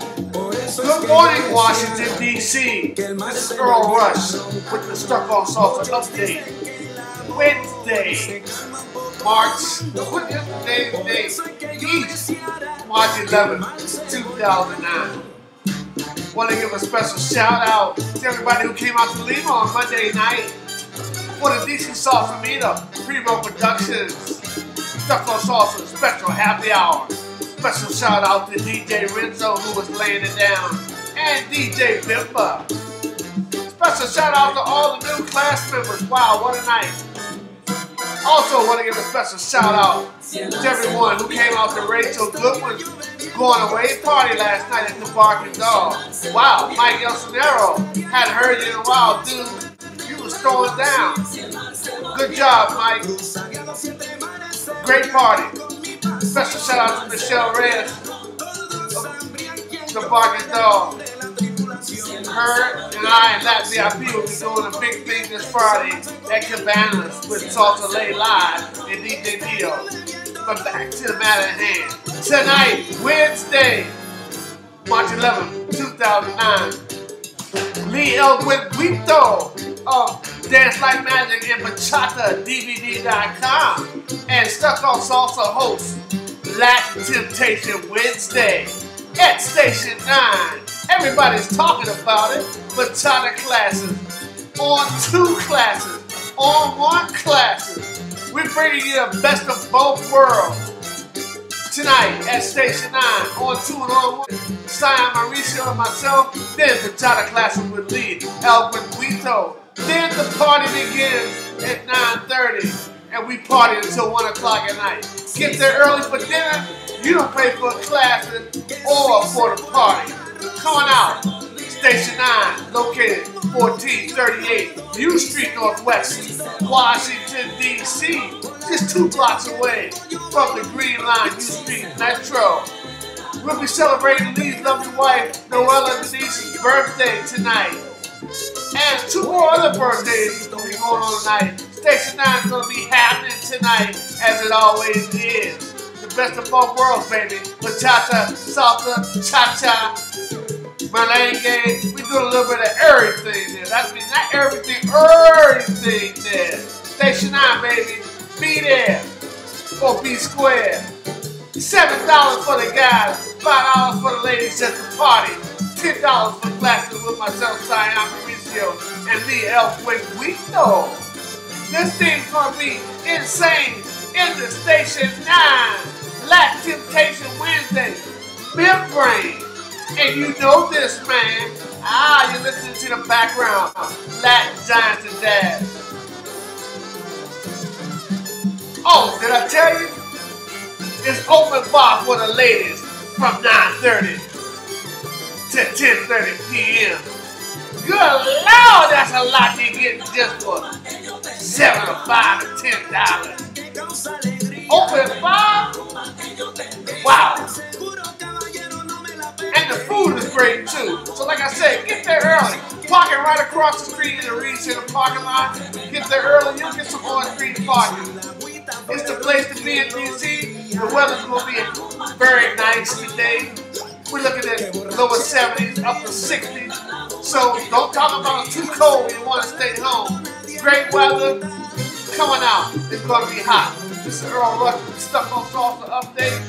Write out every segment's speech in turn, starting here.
Good morning, Washington, D.C. This is Earl Rush with the Stuck on Salsa update. Wednesday, March 11th, 2009. Want to give a special shout out to everybody who came out to Lima on Monday night for the DC Salsa Meetup, Primo Productions, Stuck on Salsa special happy hour. Special shout out to DJ Renzo who was laying it down, and DJ Bimba. Special shout out to all the new class members. Wow, what a night. Also want to give a special shout out to everyone who came out to Rachel Goodwin's going away party last night at the Barking Dog. Wow, Mike El Sonero, hadn't heard you in a while, dude. You was throwing down. Good job, Mike. Great party. Special shout out to Michelle Reyes of the Barking Dog. Her and I and Lat VIP will be doing a big thing this Friday at Cabanas with Salsa Lay Live and DJ Dio. But back to the matter at hand. Tonight, Wednesday, March 11th, 2009, Lee El Guito of Dance Like Magic and Bachata DVD.com and Stuck on Salsa host Latin Temptation Wednesday at Station 9. Everybody's talking about it. Bachata classes, on 2 classes, on 1 classes. We're bringing you the best of both worlds. Tonight at Station 9, on 2 and on 1. Sion Mauricio and myself, then Bachata classes with Lee El Guito. Then the party begins at 9:30. And we party until 1 o'clock at night. Get there early for dinner. You don't pay for classes or for the party. Come on out. Station 9, located 1438 U Street Northwest, Washington, D.C. Just 2 blocks away from the Green Line U Street Metro. We'll be celebrating Lee's lovely wife, Noella Denise's birthday tonight. And 2 more other birthdays will be going on tonight. Station 9 is going to be happening tonight, as it always is. The best of both worlds, baby. Bachata, salsa, cha-cha, merengue. We do a little bit of everything there. That means not everything there. Station 9, baby. Be there. Or be square. $7 for the guys, $5 for the ladies at the party. $10 for classes with myself, Sion Mauricio, and Lee El Guito. This thing's gonna be insane in the Station 9 Latin Temptation Wednesday membrane. And you know this, man. You're listening to the background. Latin Giants and Dads. Oh, did I tell you? It's open bar for the ladies from 9:30 to 10:30 p.m. Good Lord, that's a lot you get just for $7 or $5 or $10. Open bar? Wow. And the food is great too. So like I said, get there early. Parking right across the street in the Reed Center parking lot. Get there early, you'll get some on-street parking. It's the place to be in DC. The weather's going to be very nice today. We're looking at lower 70s, upper 60s. So don't talk about it too cold when you want to stay home. Great weather. Coming out. It's going to be hot. This is Earl Rush with Stuck on Salsa update.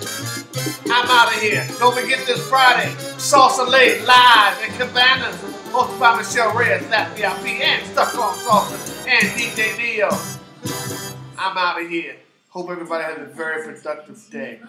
I'm out of here. Don't forget this Friday, Salsa Lay Live at Cabanas, hosted by Michelle Reyes, Lat VIP, and Stuck on Salsa, and DJ Dio. I'm out of here. Hope everybody has a very productive day.